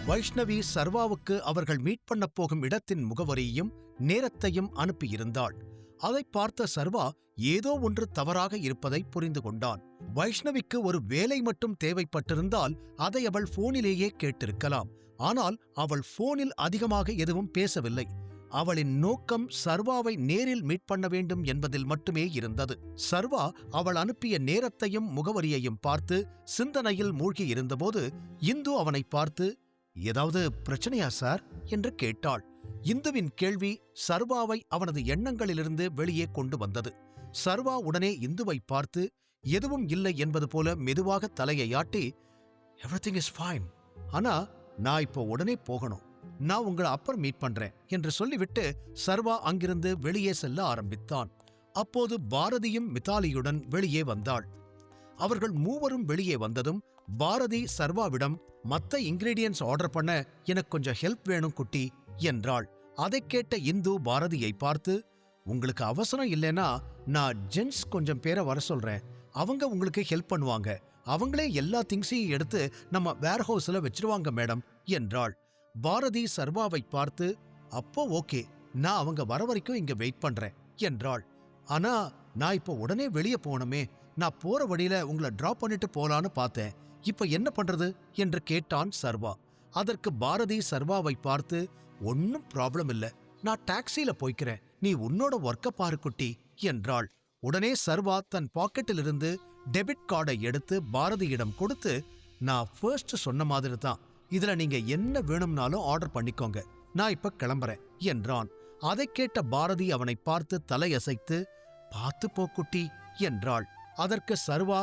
வைஷ்ணவி சர்வாவுக்கு அவர்கள் மீட் பண்ண போகும் இடத்தின் முகவரியையும் நேரத்தையும் அனுப்பியிருந்தாள். அதை பார்த்த சர்வா ஏதோ ஒன்று தவறாக இருப்பதை புரிந்து கொண்டான். வைஷ்ணவிக்கு ஒரு வேலை மட்டும் தேவைப்பட்டிருந்தால் அதை அவள் போனிலேயே கேட்டிருக்கலாம். ஆனால் அவள் போனில் அதிகமாக எதுவும் பேசவில்லை. அவளின் நோக்கம் சர்வாவை நேரில் மீட் பண்ண வேண்டும் என்பதில் மட்டுமே இருந்தது. சர்வா அவள் அனுப்பிய நேரத்தையும் முகவரியையும் பார்த்து சிந்தனையில் மூழ்கியிருந்தபோது இந்து அவனை பார்த்து, ஏதாவது பிரச்சனையா சார் என்று கேட்டாள். இந்துவின் கேள்வி சர்வாவை அவனது எண்ணங்களிலிருந்து வெளியே கொண்டு வந்தது. சர்வா உடனே இந்துவை பார்த்து எதுவும் இல்லை என்பது போல மெதுவாக தலையை ஆட்டி, எவ்ரிதிங் இஸ் ஃபைன், ஆனா நான் இப்போ உடனே போகணும், நான் உங்களை அப்புறம் மீட் பண்றேன் என்று சொல்லிவிட்டு சர்வா அங்கிருந்து வெளியே செல்ல ஆரம்பித்தான். அப்போது பாரதியும் மிதாலியுடன் வெளியே வந்தாள். அவர்கள் மூவரும் வெளியே வந்ததும் பாரதி சர்வாவிடம், மத்த இன்கிரீடியன்ட்ஸ் ஆர்டர் பண்ண எனக்கு கொஞ்சம் ஹெல்ப் வேணும் குட்டி என்றாள். அதைக் கேட்ட இந்து பாரதியை பார்த்து, உங்களுக்கு அவசரம் இல்லைன்னா நான் ஜென்ஸ் கொஞ்சம் பேரை வர சொல்றேன், அவங்க உங்களுக்கு ஹெல்ப் பண்ணுவாங்க, அவங்களே எல்லா திங்ஸையும் எடுத்து நம்ம வேர்ஹவுஸ்ல வச்சிருவாங்க மேடம் என்றாள். பாரதி சர்வாவை பார்த்து, அப்போ ஓகே, நான் அவங்க வர வரைக்கும் இங்க வெயிட் பண்றேன் என்றாள். ஆனா நான் இப்போ உடனே வெளியே போகணுமே, நான் போற வழியில உங்களை டிராப் பண்ணிட்டு போலான்னு பார்த்தேன், இப்ப என்ன பண்றது என்று கேட்டான் சர்வா. அதற்கு பாரதி சர்வாவை பார்த்து, ஒன்னும் ப்ராப்ளம் இல்ல, நான் டாக்ஸில போய்க்கிறேன், நீ உன்னோட ஒர்க்க பாரு குட்டி என்றாள். உடனே சர்வா தன் பாக்கெட்டிலிருந்து டெபிட் கார்டை எடுத்து பாரதியிடம் கொடுத்து, நான் ஃபர்ஸ்ட் சொன்ன மாதிரி தான், இதுல நீங்க என்ன வேணும்னாலும் ஆர்டர் பண்ணிக்கோங்க, நான் இப்ப கிளம்புறேன் என்றான். அதைக் கேட்ட பாரதி அவனை பார்த்து தலையசைத்து, பார்த்து போ குட்டி என்றாள். அதற்கு சர்வா,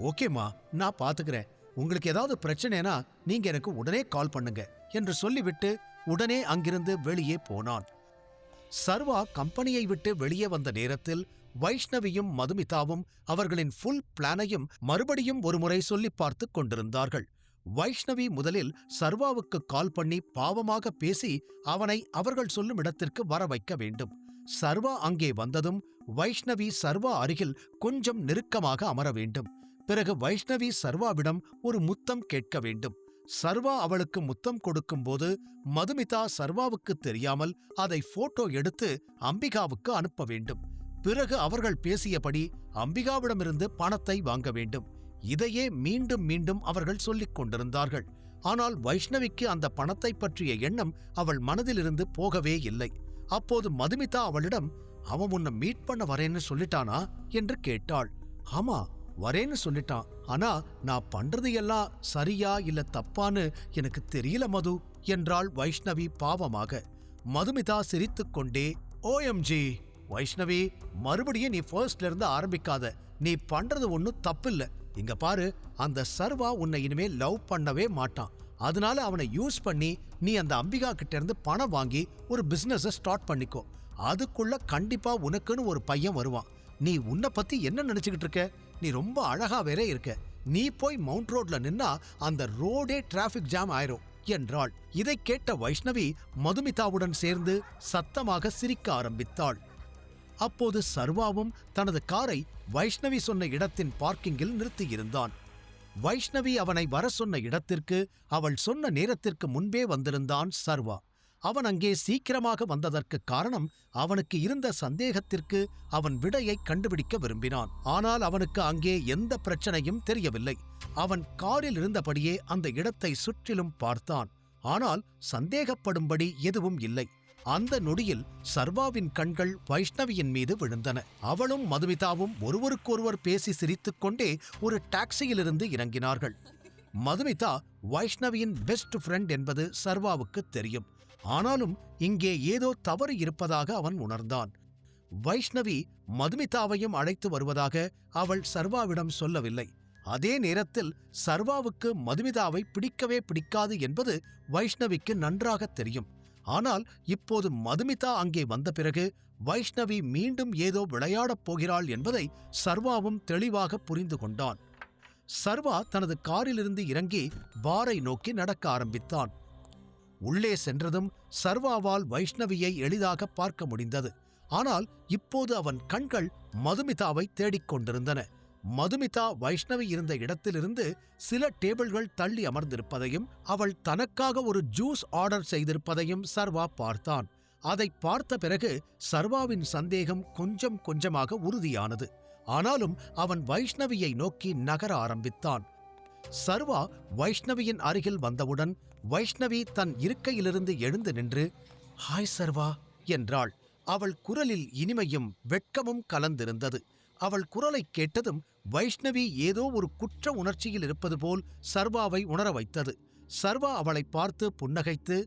ஓகேமா, நான் பாத்துக்கிறேன், உங்களுக்கு ஏதாவது பிரச்சனைனா நீங்க எனக்கு உடனே கால் பண்ணுங்க என்று சொல்லிவிட்டு உடனே அங்கிருந்து வெளியே போனான். சர்வா கம்பெனியை விட்டு வெளியே வந்த நேரத்தில் வைஷ்ணவியும் மதுமிதாவும் அவர்களின் ஃபுல் பிளானையும் மறுபடியும் ஒருமுறை சொல்லி பார்த்து கொண்டிருந்தார்கள். வைஷ்ணவி முதலில் சர்வாவுக்கு கால் பண்ணி பாவமாக பேசி அவனை அவர்கள் சொல்லும் இடத்திற்கு வர வைக்க வேண்டும். சர்வா அங்கே வந்ததும் வைஷ்ணவி சர்வா அருகில் கொஞ்சம் நெருக்கமாக அமர வேண்டும். பிறகு வைஷ்ணவி சர்வாவிடம் ஒரு முத்தம் கேட்க வேண்டும். சர்வா அவளுக்கு முத்தம் கொடுக்கும்போது மதுமிதா சர்வாவுக்கு தெரியாமல் அதை போட்டோ எடுத்து அம்பிகாவுக்கு அனுப்ப வேண்டும். பிறகு அவர்கள் பேசியபடி அம்பிகாவிடமிருந்து பணத்தை வாங்க வேண்டும். இதையே மீண்டும் மீண்டும் அவர்கள் சொல்லிக் கொண்டிருந்தார்கள். ஆனால் வைஷ்ணவிக்கு அந்த பணத்தை பற்றிய எண்ணம் அவள் மனதிலிருந்து போகவே இல்லை. அப்போது மதுமிதா அவளிடம், அவன் உன்னை மீட் பண்ண வரேன்னு சொல்லிட்டானா என்று கேட்டாள். ஆமா, வரேன்னு சொல்லிட்டான், ஆனா நான் பண்றது எல்லாம் சரியா இல்ல தப்பான்னு எனக்கு தெரியல மது என்றாள் வைஷ்ணவி பாவமாக. மதுமிதா சிரித்துக்கொண்டே, ஓஎம்ஜி வைஷ்ணவி, மறுபடியும் நீ ஃபர்ஸ்ட்ல இருந்து ஆரம்பிக்காத, நீ பண்றது ஒன்னும் தப்பில்ல, இங்க பாரு, அந்த சர்வா உன்னை இனிமே லவ் பண்ணவே மாட்டான், அதனால அவனை யூஸ் பண்ணி நீ அந்த அம்பிகா கிட்ட இருந்து பணம் வாங்கி ஒரு பிசினஸ் ஸ்டார்ட் பண்ணிக்கோ, அதுக்குள்ள கண்டிப்பா உனக்குன்னு ஒரு பையன் வருவான், நீ உன்னை பத்தி என்ன நினைச்சுக்கிட்டு இருக்க, நீ ரொம்ப அழகா வேற இருக்க, நீ போய் மவுண்ட் ரோட்ல நின்னா அந்த ரோடே டிராபிக் ஜாம் ஆயிரும் என்றாள். இதை கேட்ட வைஷ்ணவி மதுமிதாவுடன் சேர்ந்து சத்தமாக சிரிக்க ஆரம்பித்தாள். அப்போது சர்வாவும் தனது காரை வைஷ்ணவி சொன்ன இடத்தின் பார்க்கிங்கில் நிறுத்தியிருந்தான். வைஷ்ணவி அவனை வர சொன்ன இடத்திற்கு அவள் சொன்ன நேரத்திற்கு முன்பே வந்திருந்தான் சர்வா. அவன் அங்கே சீக்கிரமாக வந்ததற்கு காரணம் அவனுக்கு இருந்த சந்தேகத்திற்கு அவன் விடையை கண்டுபிடிக்க விரும்பினான். ஆனால் அவனுக்கு அங்கே எந்த பிரச்சனையும் தெரியவில்லை. அவன் காரில் இருந்தபடியே அந்த இடத்தை சுற்றிலும் பார்த்தான். ஆனால் சந்தேகப்படும்படி எதுவும் இல்லை. அந்த நொடியில் சர்வாவின் கண்கள் வைஷ்ணவியின் மீது விழுந்தன. அவளும் மதுமிதாவும் ஒருவருக்கொருவர் பேசி சிரித்துக்கொண்டே ஒரு டாக்ஸியிலிருந்து இறங்கினார்கள். மதுமிதா வைஷ்ணவியின் பெஸ்ட் ஃப்ரெண்ட் என்பது சர்வாவுக்கு தெரியும். ஆனாலும் இங்கே ஏதோ தவறு இருப்பதாக அவன் உணர்ந்தான். வைஷ்ணவி மதுமிதாவையும் அழைத்து வருவதாக அவள் சர்வாவிடம் சொல்லவில்லை. அதே நேரத்தில் சர்வாவுக்கு மதுமிதாவை பிடிக்கவே பிடிக்காது என்பது வைஷ்ணவிக்கு நன்றாக தெரியும். ஆனால் இப்போது மதுமிதா அங்கே வந்த பிறகு வைஷ்ணவி மீண்டும் ஏதோ விளையாடப் போகிறாள் என்பதை சர்வாவும் தெளிவாக புரிந்து கொண்டான். சர்வா தனது காரிலிருந்து இறங்கி பாரை நோக்கி நடக்க ஆரம்பித்தான். உள்ளே சென்றதும் சர்வாவால் வைஷ்ணவியை எளிதாக பார்க்க முடிந்தது. ஆனால் இப்போது அவன் கண்கள் மதுமிதாவை தேடிக் கொண்டிருந்தன. மதுமிதா வைஷ்ணவி இருந்த இடத்திலிருந்து சில டேபிள்கள் தள்ளி அமர்ந்திருப்பதையும் அவள் தனக்காக ஒரு ஜூஸ் ஆர்டர் செய்திருப்பதையும் சர்வா பார்த்தான். அதை பார்த்த பிறகு சர்வாவின் சந்தேகம் கொஞ்சம் கொஞ்சமாக உறுதியானது. ஆனாலும் அவன் வைஷ்ணவியை நோக்கி நகர ஆரம்பித்தான். சர்வா வைஷ்ணவியின் அருகில் வந்தவுடன் வைஷ்ணவி தன் இருக்கையிலிருந்து எழுந்து நின்று, "ஹாய் சர்வா" என்றாள். அவள் குரலில் இனிமையும் வெட்கமும் கலந்திருந்தது. அவள் குரலைக் கேட்டதும் வைஷ்ணவி ஏதோ ஒரு குற்ற உணர்ச்சியில் இருப்பது போல் சர்வாவை உணர வைத்தது. சர்வா அவளை பார்த்து புன்னகைத்து,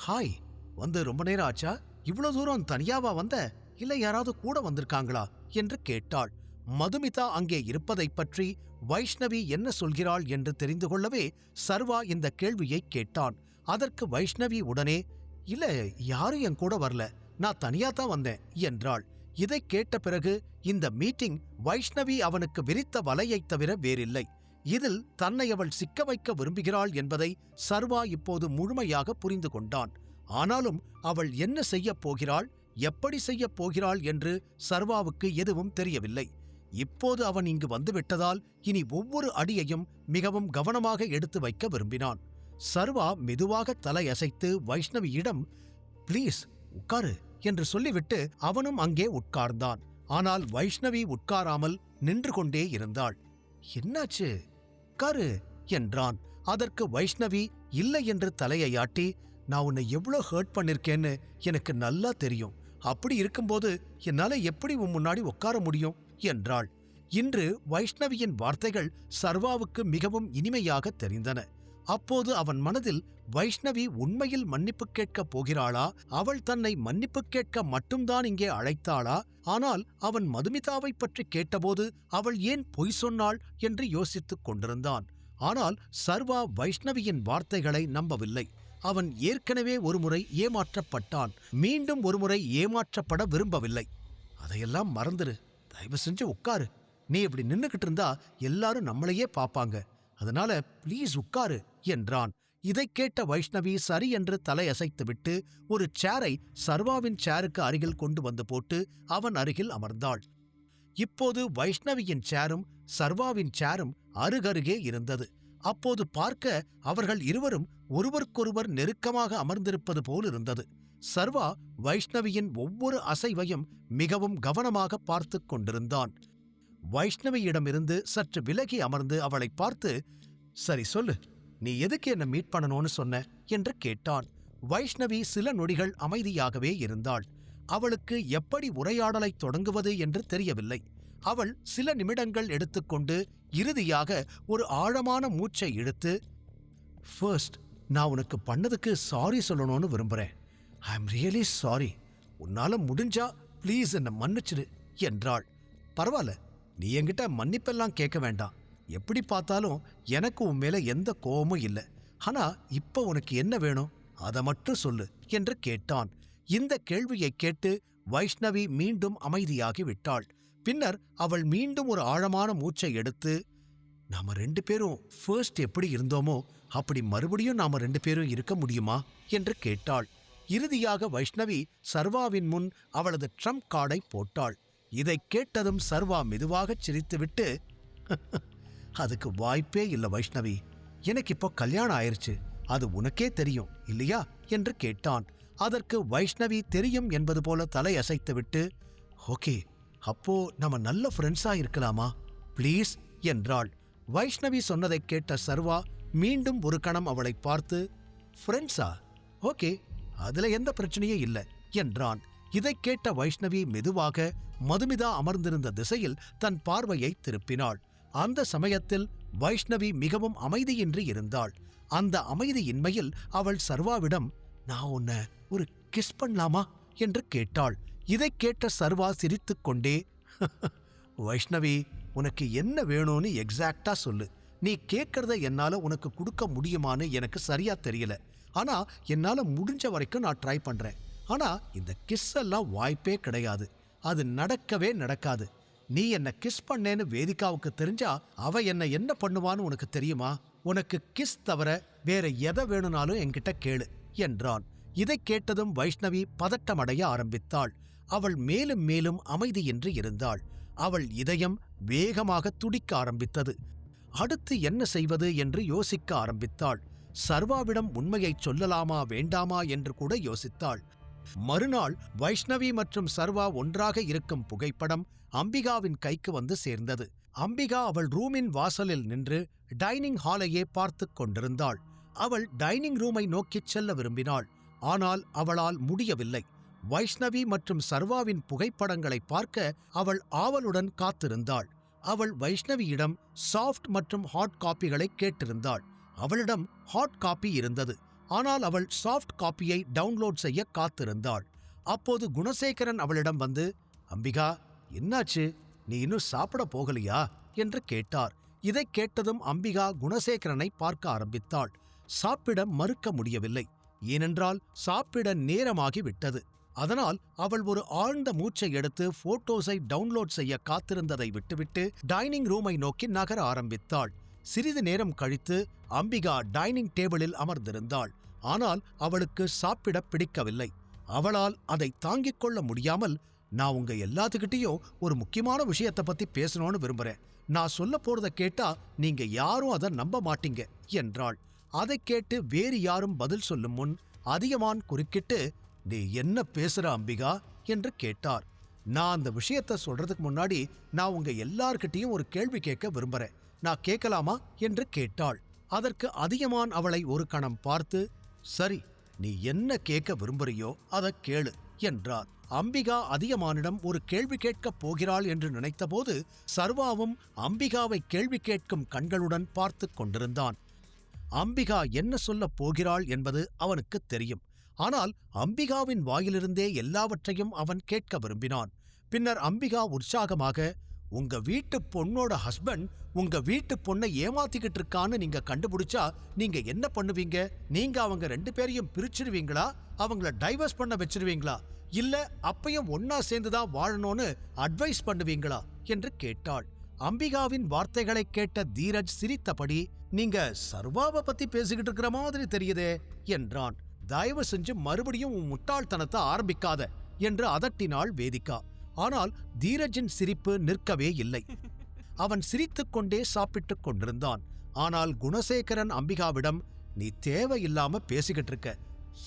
"ஹாய், வந்து ரொம்ப நேரம் ஆச்சா? இவ்வளவு தூரம் தனியாவா வந்த? இல்லை யாராவது கூட வந்திருக்காங்களா?" என்று கேட்டாள். மதுமிதா அங்கே இருப்பதைப் பற்றி வைஷ்ணவி என்ன சொல்கிறாள் என்று தெரிந்து கொள்ளவே சர்வா இந்த கேள்வியைக் கேட்டான். அதற்கு வைஷ்ணவி உடனே, "இல்ல, யாரும் என் கூட வரல, நான் தனியாத்தான் வந்தேன்" என்றாள். இதைக் கேட்ட பிறகு இந்த மீட்டிங் வைஷ்ணவி அவனுக்கு விரித்த வலையைத் தவிர வேறில்லை. இதில் தன்னை அவள் சிக்க வைக்க விரும்புகிறாள் என்பதை சர்வா இப்போது முழுமையாக புரிந்து கொண்டான். ஆனாலும் அவள் என்ன செய்யப் போகிறாள், எப்படி செய்யப் போகிறாள் என்று சர்வாவுக்கு எதுவும் தெரியவில்லை. இப்போது அவன் இங்கு வந்துவிட்டதால் இனி ஒவ்வொரு அடியையும் மிகவும் கவனமாக எடுத்து வைக்க விரும்பினான். சர்வா மெதுவாக தலையசைத்து வைஷ்ணவியிடம், "ப்ளீஸ் உட்காரு" என்று சொல்லிவிட்டு அவனும் அங்கே உட்கார்ந்தான். ஆனால் வைஷ்ணவி உட்காராமல் நின்று கொண்டே இருந்தாள். "என்னாச்சு? உட்காரு" என்றான். அதற்கு வைஷ்ணவி இல்லை என்று தலையையாட்டி, "நான் உன்னை எவ்வளோ ஹர்ட் பண்ணிருக்கேன்னு எனக்கு நல்லா தெரியும். அப்படி இருக்கும்போது என்னால எப்படி உன் முன்னாடி உட்கார முடியும்" என்றாள். இன்று வைஷ்ணவியின் வார்த்தைகள் சர்வாவுக்கு மிகவும் இனிமையாக தெரிந்தன. அப்போது அவன் மனதில் வைஷ்ணவி உண்மையில் மன்னிப்பு கேட்கப் போகிறாளா, அவள் தன்னை மன்னிப்பு கேட்க மட்டும்தான் இங்கே அழைத்தாளா? ஆனால் அவன் மதுமிதாவை பற்றி கேட்டபோது அவள் ஏன் பொய் சொன்னாள் என்று யோசித்துக் கொண்டிருந்தான். ஆனால் சர்வா வைஷ்ணவியின் வார்த்தைகளை நம்பவில்லை. அவன் ஏற்கனவே ஒருமுறை ஏமாற்றப்பட்டான். மீண்டும் ஒருமுறை ஏமாற்றப்பட விரும்பவில்லை. "அதையெல்லாம் மறந்துரு, தயவு செஞ்சு உட்காரு. நீ இப்படி நின்னுகிட்டு இருந்தா எல்லாரும் நம்மளையே பாப்பாங்க. அதனால ப்ளீஸ் உட்காரு" என்றான். இதைக் கேட்ட வைஷ்ணவி சரி என்று தலையசைத்துவிட்டு ஒரு சேரை சர்வாவின் சேருக்கு அருகில் கொண்டு வந்து போட்டு அவன் அருகில் அமர்ந்தாள். இப்போது வைஷ்ணவியின் சேரும் சர்வாவின் சேரும் அருகருகே இருந்தது. அப்போது பார்க்க அவர்கள் இருவரும் ஒருவருக்கொருவர் நெருக்கமாக அமர்ந்திருப்பது போல் இருந்தது. சர்வா வைஷ்ணவியின் ஒவ்வொரு அசைவையும் மிகவும் கவனமாக பார்த்து கொண்டிருந்தான். வைஷ்ணவியிடமிருந்து சற்று விலகி அமர்ந்து அவளை பார்த்து, "சரி சொல்லு, நீ எதுக்கு என்ன மீட் பண்ணணும்னு சொன்ன?" என்று கேட்டான். வைஷ்ணவி சில நொடிகள் அமைதியாகவே இருந்தாள். அவளுக்கு எப்படி உரையாடலை தொடங்குவது என்று தெரியவில்லை. அவள் சில நிமிடங்கள் எடுத்துக்கொண்டு இறுதியாக ஒரு ஆழமான மூச்சை இழுத்து, "ஃபர்ஸ்ட், நான் உனக்கு பண்ணதுக்கு சாரி சொல்லணும்னு விரும்புறேன். I am really sorry. உன்னால முடிஞ்சா ப்ளீஸ் என்னை மன்னிச்சிடு" என்றாள். "பரவாயில்ல, நீ என்கிட்ட மன்னிப்பெல்லாம் கேட்க வேண்டாம். எப்படி பார்த்தாலும் எனக்கு உன் மேல எந்த கோபமும் இல்லை. ஆனா இப்ப உனக்கு என்ன வேணும், அதை மட்டும் சொல்லு" என்று கேட்டான். இந்த கேள்வியைக் கேட்டு வைஷ்ணவி மீண்டும் அமைதியாகி விட்டாள். பின்னர் அவள் மீண்டும் ஒரு ஆழமான மூச்சை எடுத்து, "நாம 2 பேரும் ஃபர்ஸ்ட் எப்படி இருந்தோமோ அப்படி மறுபடியும் நாம 2 பேரும் இருக்க முடியுமா?" என்று கேட்டாள். இறுதியாக வைஷ்ணவி சர்வாவின் முன் அவளது ட்ரம்ப் கார்டை போட்டாள். இதைக் கேட்டதும் சர்வா மெதுவாகச் சிரித்துவிட்டு, "அதுக்கு வாய்ப்பே இல்லை வைஷ்ணவி. எனக்கு இப்போ கல்யாணம் ஆயிருச்சு. அது உனக்கே தெரியும் இல்லையா?" என்று கேட்டான். அதற்கு வைஷ்ணவி தெரியும் என்பது போல தலையசைத்துவிட்டு, "ஓகே, அப்போ நம்ம நல்ல ஃப்ரெண்ட்ஸா இருக்கலாமா ப்ளீஸ்" என்றாள். வைஷ்ணவி சொன்னதைக் கேட்ட சர்வா மீண்டும் ஒரு கணம் அவளை பார்த்து, "ஃப்ரெண்ட்ஸா? ஓகே, அதுல எந்த பிரச்சனையும் இல்லை" என்றான். இதைக் கேட்ட வைஷ்ணவி மெதுவாக மதுமிதா அமர்ந்திருந்த திசையில் தன் பார்வையை திருப்பினாள். அந்த சமயத்தில் வைஷ்ணவி மிகவும் அமைதியின்றி இருந்தாள். அந்த அமைதியின்மையில் அவள் சர்வாவிடம், "நான் உன்னை ஒரு கிஸ் பண்ணலாமா?" என்று கேட்டாள். இதைக் கேட்ட சர்வா சிரித்துக்கொண்டே, "வைஷ்ணவி, உனக்கு என்ன வேணும்னு எக்ஸாக்டா சொல்லு. நீ கேட்கறத என்னால உனக்கு கொடுக்க முடியுமான்னு எனக்கு சரியா தெரியல. ஆனா என்னால முடிஞ்ச வரைக்கும் நான் ட்ரை பண்றேன். ஆனா இந்த கிஸ் எல்லாம் வாய்ப்பே கிடையாது. அது நடக்கவே நடக்காது. நீ என்ன கிஸ் பண்ணேன்னு வேதிகாவுக்கு தெரிஞ்சா அவ என்ன பண்ணுவான்னு உனக்கு தெரியுமா? உனக்கு கிஸ் தவிர வேற எதை வேணும்னாலும் என்கிட்ட கேளு" என்றான். இதைக் கேட்டதும் வைஷ்ணவி பதட்டமடைய ஆரம்பித்தாள். அவள் மேலும் மேலும் அமைதியின்றி இருந்தாள். அவள் இதயம் வேகமாக துடிக்க ஆரம்பித்தது. அடுத்து என்ன செய்வது என்று யோசிக்க ஆரம்பித்தாள். சர்வாவிடம் உண்மையைச் சொல்லலாமா வேண்டாமா என்று கூட யோசித்தாள். மறுநாள் வைஷ்ணவி மற்றும் சர்வா ஒன்றாக இருக்கும் புகைப்படம் அம்பிகாவின் கைக்கு வந்து சேர்ந்தது. அம்பிகா அவள் ரூமின் வாசலில் நின்று டைனிங் ஹாலையே பார்த்துக் கொண்டிருந்தாள். அவள் டைனிங் ரூமை நோக்கிச் செல்ல விரும்பினாள். ஆனால் அவளால் முடியவில்லை. வைஷ்ணவி மற்றும் சர்வாவின் புகைப்படங்களை பார்க்க அவள் ஆவலுடன் காத்திருந்தாள். அவள் வைஷ்ணவியிடம் சாஃப்ட் மற்றும் ஹாட் காப்பிகளை கேட்டிருந்தாள். அவளிடம் ஹாட் காப்பி இருந்தது. ஆனால் அவள் சாஃப்ட் காப்பியை டவுன்லோட் செய்ய காத்திருந்தாள். அப்போது குணசேகரன் அவளிடம் வந்து, அம்பிகா, என்னாச்சு, நீ இன்னும் சாப்பிட போகலையா என்று கேட்டார். இதைக் கேட்டதும் அம்பிகா குணசேகரனை பார்க்க ஆரம்பித்தாள். சாப்பிட மறுக்க முடியவில்லை. ஏனென்றால் சாப்பிட நேரமாகிவிட்டது. அதனால் அவள் ஒரு ஆழ்ந்த மூச்சை எடுத்து போட்டோஸை டவுன்லோட் செய்ய காத்திருந்ததை விட்டுவிட்டு டைனிங் ரூமை நோக்கி நகர ஆரம்பித்தாள். சிறிது நேரம் கழித்து அம்பிகா டைனிங் டேபிளில் அமர்ந்திருந்தாள். ஆனால் அவளுக்கு சாப்பிட பிடிக்கவில்லை. அவளால் அதை தாங்கிக் கொள்ள முடியாமல், நான் உங்க எல்லாத்துக்கிட்டையும் ஒரு முக்கியமான விஷயத்தை பத்தி பேசணும்னு விரும்புறேன். நான் சொல்ல போறத கேட்டா நீங்க யாரும் அதை நம்ப மாட்டீங்க என்றாள். அதைக் கேட்டு வேறு யாரும் பதில் சொல்லும் முன் அதியமான் குறுக்கிட்டு, நீ என்ன பேசுற அம்பிகா என்று கேட்டார். நான் அந்த விஷயத்த சொல்றதுக்கு முன்னாடி நான் உங்க எல்லார்கிட்டையும் ஒரு கேள்வி கேட்க விரும்புறேன். நான் கேட்கலாமா என்று கேட்டாள். அதற்கு அதியமான் அவளை ஒரு கணம் பார்த்து, சரி, நீ என்ன கேட்க விரும்புறியோ அதை கேளு என்றார். அம்பிகா அதியமானிடம் ஒரு கேள்வி கேட்கப் போகிறாள் என்று நினைத்தபோது சர்வாவும் அம்பிகாவை கேள்வி கேட்கும் கண்களுடன் பார்த்து கொண்டிருந்தான். அம்பிகா என்ன சொல்லப் போகிறாள் என்பது அவனுக்கு தெரியும். ஆனால் அம்பிகாவின் வாயிலிருந்தே எல்லாவற்றையும் அவன் கேட்க விரும்பினான். பின்னர் அம்பிகா உற்சாகமாக, உங்க வீட்டு பொண்ணோட ஹஸ்பண்ட் உங்க வீட்டு பொண்ணை ஏமாத்திக்கிட்டு இருக்கான்னு நீங்க கண்டுபிடிச்சா நீங்க என்ன பண்ணுவீங்க? நீங்க அவங்க 2 பேரையும் பிரிச்சிருவீங்களா? அவங்கள டைவர்ஸ் பண்ண வச்சிருவீங்களா? இல்ல அப்பையும் ஒன்னா சேர்ந்துதான் வாழணும்னு அட்வைஸ் பண்ணுவீங்களா என்று கேட்டாள். அம்பிகாவின் வார்த்தைகளை கேட்ட தீரஜ் சிரித்தபடி, நீங்க சர்வாவை பத்தி பேசிக்கிட்டு இருக்கிற மாதிரி தெரியுதே என்றான். தயவு செஞ்சு மறுபடியும் உன் முட்டாள்தனத்தை ஆரம்பிக்காத என்று அதட்டினாள் வேதிகா. ஆனால் தீரஜின் சிரிப்பு நிற்கவே இல்லை. அவன் சிரித்துக்கொண்டே சாப்பிட்டுக் கொண்டிருந்தான். ஆனால் குணசேகரன் அம்பிகாவிடம், நீ தேவையில்லாம பேசிக்கிட்டு இருக்க.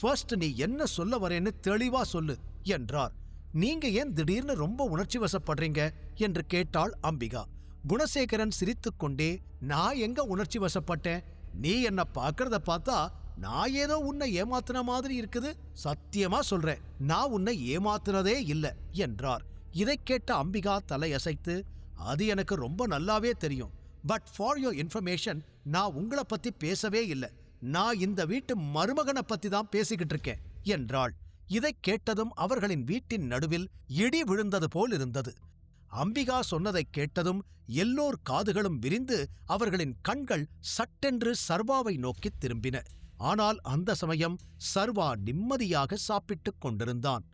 ஃபர்ஸ்ட் நீ என்ன சொல்ல வரேன்னு தெளிவா சொல்லு என்றார். நீங்க ஏன் திடீர்னு ரொம்ப உணர்ச்சி வசப்படுறீங்க என்று கேட்டாள் அம்பிகா. குணசேகரன் சிரித்துக்கொண்டே, நான் எங்க உணர்ச்சி வசப்பட்டேன்? நீ என்ன பார்க்கறத பார்த்தா நான் ஏதோ உன்னை ஏமாத்தின மாதிரி இருக்குது. சத்தியமா சொல்றேன், நான் உன்னை ஏமாத்தினதே இல்ல என்றார். இதைக் கேட்ட அம்பிகா தலையசைத்து, அது எனக்கு ரொம்ப நல்லாவே தெரியும். பட் ஃபார் யோர் இன்ஃபர்மேஷன், நான் உங்களை பத்தி பேசவே இல்லை. நான் இந்த வீட்டு மருமகனை பத்தி தான் பேசிக்கிட்டு இருக்கேன் என்றாள். இதைக் கேட்டதும் அவர்களின் வீட்டின் நடுவில் இடி விழுந்தது போல் இருந்தது. அம்பிகா சொன்னதைக் கேட்டதும் எல்லோர் காதுகளும் விரிந்து அவர்களின் கண்கள் சட்டென்று சர்வாவை நோக்கித் திரும்பின. ஆனால் அந்த சமயம் சர்வா நிம்மதியாக சாப்பிட்டுக் கொண்டிருந்தான்.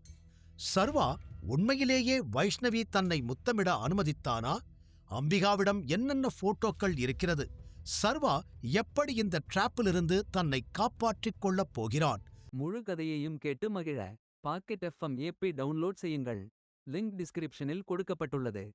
சர்வா உண்மையிலேயே வைஷ்ணவி தன்னை முத்தமிட அனுமதித்தானா? அம்பிகாவிடம் என்னென்ன போட்டோக்கள் இருக்கிறது? சர்வா எப்படி இந்த டிராப்பிலிருந்து தன்னை காப்பாற்றிக் கொள்ளப் போகிறான்? முழு கதையையும் கேட்டு மகிழ பாக்கெட் FM ஏப்பை டவுன்லோட் செய்யுங்கள். லிங்க் டிஸ்கிரிப்ஷனில் கொடுக்கப்பட்டுள்ளது.